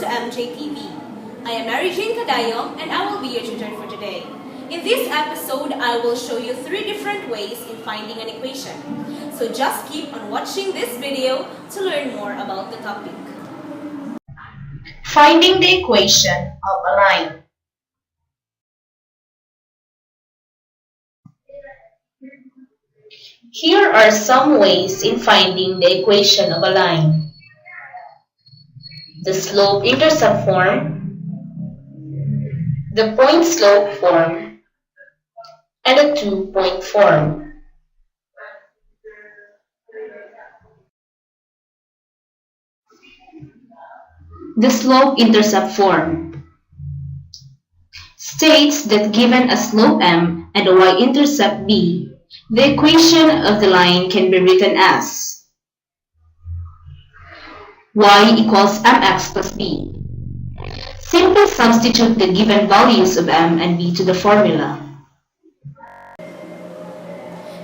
to MJTV. I am Mary Jane Cadayong and I will be your tutor for today. In this episode, I will show you 3 different ways in finding an equation. So just keep on watching this video to learn more about the topic. Finding the equation of a line. Here are some ways in finding the equation of a line. The slope-intercept form, the point-slope form, and the 2-point form. The slope-intercept form states that given a slope m and a y-intercept b, the equation of the line can be written as y equals mx plus b. Simply substitute the given values of m and b to the formula.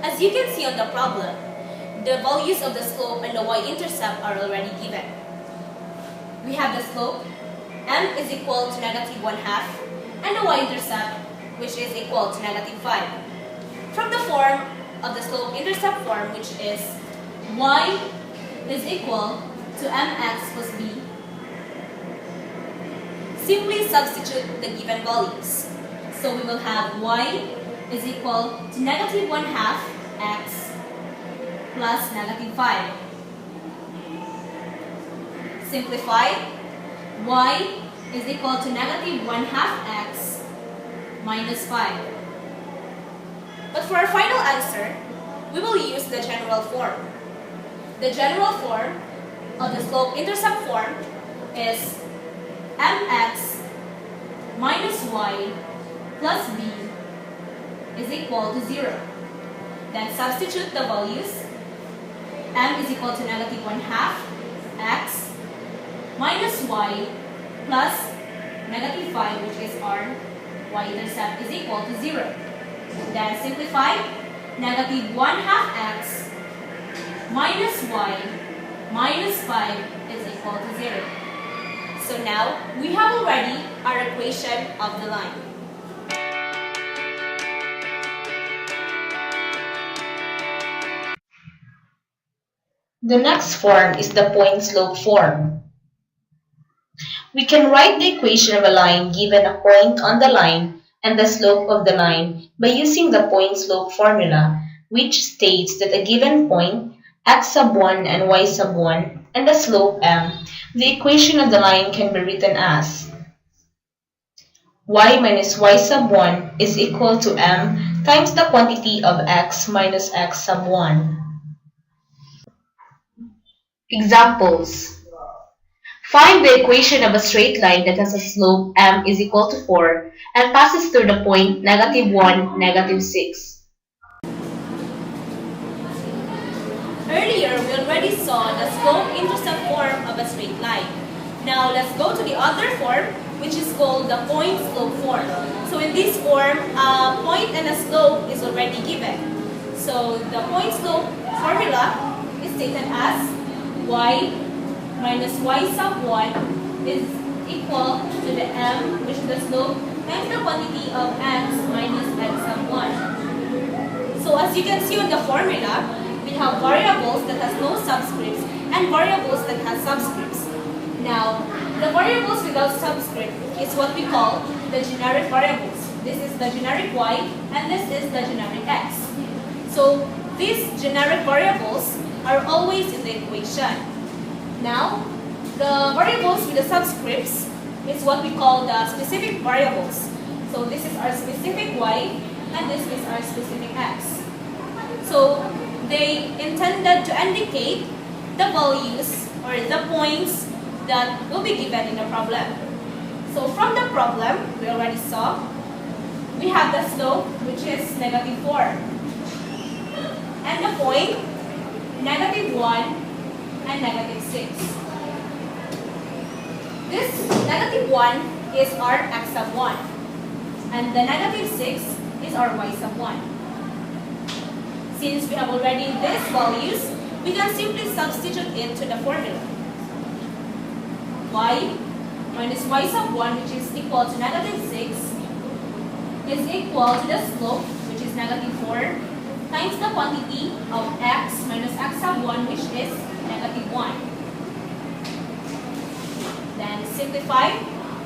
As you can see on the problem, the values of the slope and the y-intercept are already given. We have the slope, m is equal to -1/2, and the y-intercept, which is equal to -5. From the form of the slope-intercept form, which is y is equal to mx plus b, simply substitute the given values. So we will have y is equal to -1/2 x plus -5. Simplify, y is equal to -1/2 x minus 5. But for our final answer, we will use the general form. The general form of the slope-intercept form is mx minus y plus b is equal to 0. Then substitute the values. M is equal to -1/2 x minus y plus -5, which is our y-intercept, is equal to 0. Then simplify, -1/2 x minus y minus 5 is equal to 0. So now, we have already our equation of the line. The next form is the point-slope form. We can write the equation of a line given a point on the line and the slope of the line by using the point-slope formula, which states that a given point, x sub 1 and y sub 1, and the slope m, the equation of the line can be written as y minus y sub 1 is equal to m times the quantity of x minus x sub 1. Examples. Find the equation of a straight line that has a slope m is equal to 4 and passes through the point -1, -6. Earlier, we already saw the slope-intercept form of a straight line. Now, let's go to the other form, which is called the point-slope form. So in this form, a point and a slope is already given. So the point-slope formula is stated as y minus y sub 1 is equal to the m, which is the slope, times the quantity of x minus x sub 1. So as you can see on the formula, we have variables that has no subscripts and variables that has subscripts. Now, the variables without subscript is what we call the generic variables. This is the generic y and this is the generic x. So these generic variables are always in the equation. Now, the variables with the subscripts is what we call the specific variables. So this is our specific y and this is our specific x. So they intended to indicate the values or the points that will be given in the problem. So from the problem, we already saw, we have the slope, which is -4. And the point, -1 and -6. This -1 is our x sub 1. And the -6 is our y sub 1. Since we have already these values, we can simply substitute into the formula. Y minus y sub 1, which is equal to negative 6, is equal to the slope, which is negative 4, times the quantity of x minus x sub 1, which is negative 1. Then simplify.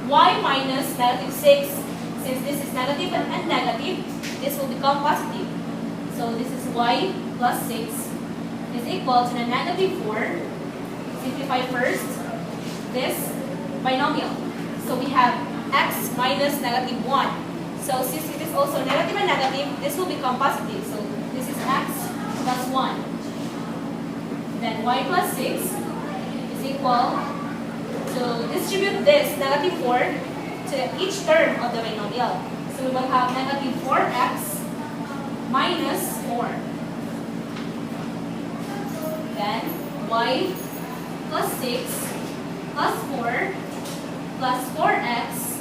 Y minus negative 6, since this is negative and negative, this will become positive. So this is y plus 6 is equal to the negative 4. Simplify first this binomial. So we have x minus negative 1. So since it is also negative and negative, this will become positive. So this is x plus 1. Then y plus 6 is equal to distribute this negative 4 to each term of the binomial. So we will have negative 4x minus 4. Then y plus 6 plus 4 plus 4x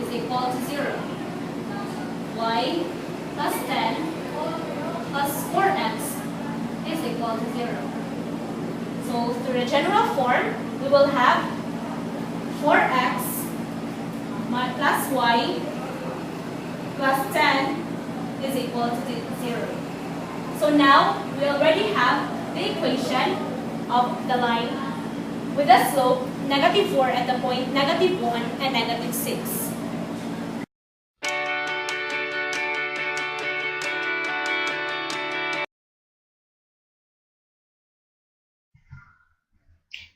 is equal to 0. Y plus 10 plus 4x is equal to 0. So to the general form, we will have 4x plus y plus 10 is equal to 0. So now we already have the equation of the line with a slope negative 4 at the point negative 1 and negative 6.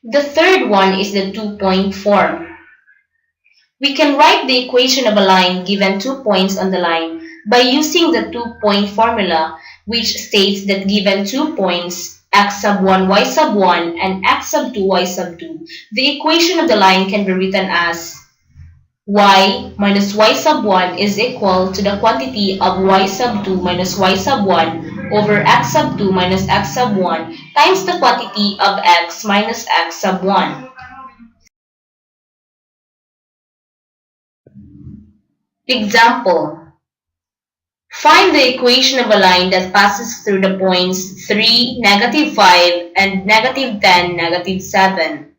The third one is the 2-point form. We can write the equation of a line given 2 points on the line by using the 2-point formula, which states that given 2 points, x sub 1, y sub 1, and x sub 2, y sub 2, the equation of the line can be written as y minus y sub 1 is equal to the quantity of y sub 2 minus y sub 1 over x sub 2 minus x sub 1 times the quantity of x minus x sub 1. Example. Find the equation of a line that passes through the points 3, negative 5, and negative 10, negative 7.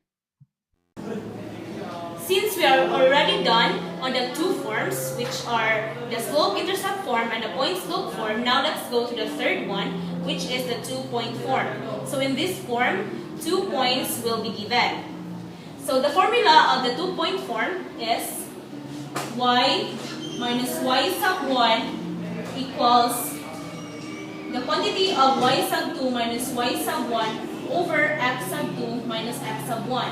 Since we are already done on the two forms, which are the slope-intercept form and the point-slope form, now let's go to the third one, which is the 2-point form. So in this form, 2 points will be given. So the formula of the 2-point form is y minus y sub 1 equals the quantity of y sub 2 minus y sub 1 over x sub 2 minus x sub 1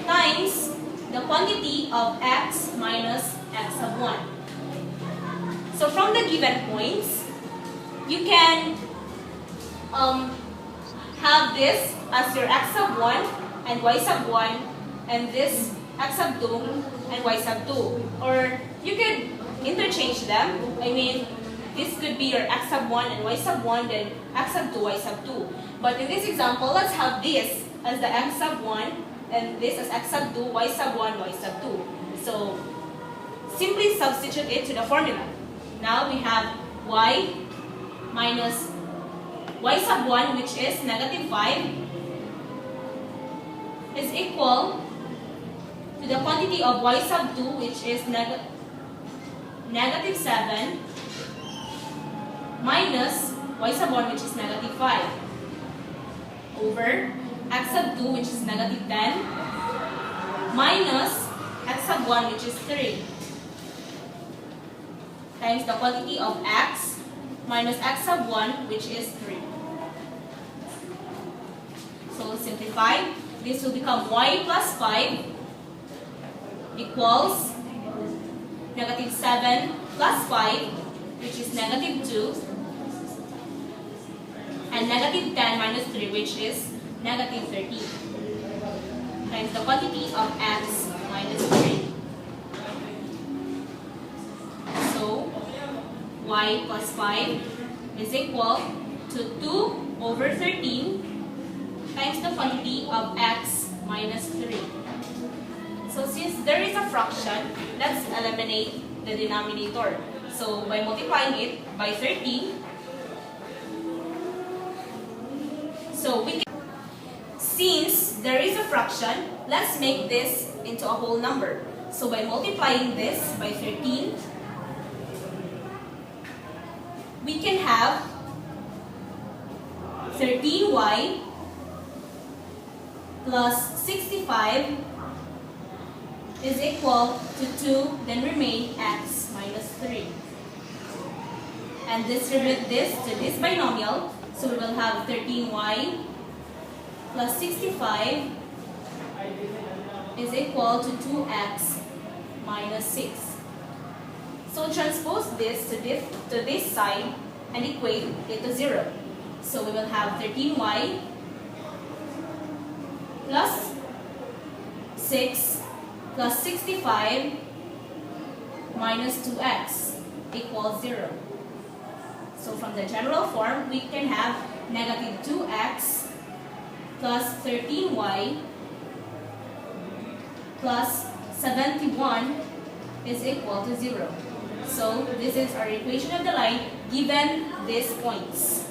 times the quantity of x minus x sub 1. So from the given points, you can have this as your x sub 1 and y sub 1 and this x sub 2 and y sub 2. Or you could interchange them. I mean, this could be your x sub 1 and y sub 1, then x sub 2, y sub 2. But in this example, let's have this as the x sub 1 and this as x sub 2, y sub 1, y sub 2. So simply substitute it to the formula. Now we have y minus y sub 1, which is negative 5, is equal to the quantity of y sub 2, which is negative 7, minus y sub 1, which is negative 5, over x sub 2, which is negative 10, minus x sub 1, which is 3, times the quantity of x minus x sub 1, which is 3. So simplify. This will become y plus 5 equals negative 7 plus 5, which is negative 2, and negative 10 minus 3, which is negative 13, times the quantity of x minus 3. So y plus 5 is equal to 2 over 13 times the quantity of x minus 3. So since there is a fraction, let's eliminate the denominator. So by multiplying it by 13, so we can since there is a fraction, let's make this into a whole number. So by multiplying this by 13, we can have 13y plus 65 is equal to 2, then remain x minus 3. And distribute this to this binomial, so we will have 13y plus 65 is equal to 2x minus 6. So transpose this to this side and equate it to 0. So we will have 13y plus 6 plus 65 minus 2x equals 0. So from the general form, we can have negative 2x plus 13y plus 71 is equal to 0. So this is our equation of the line given these points.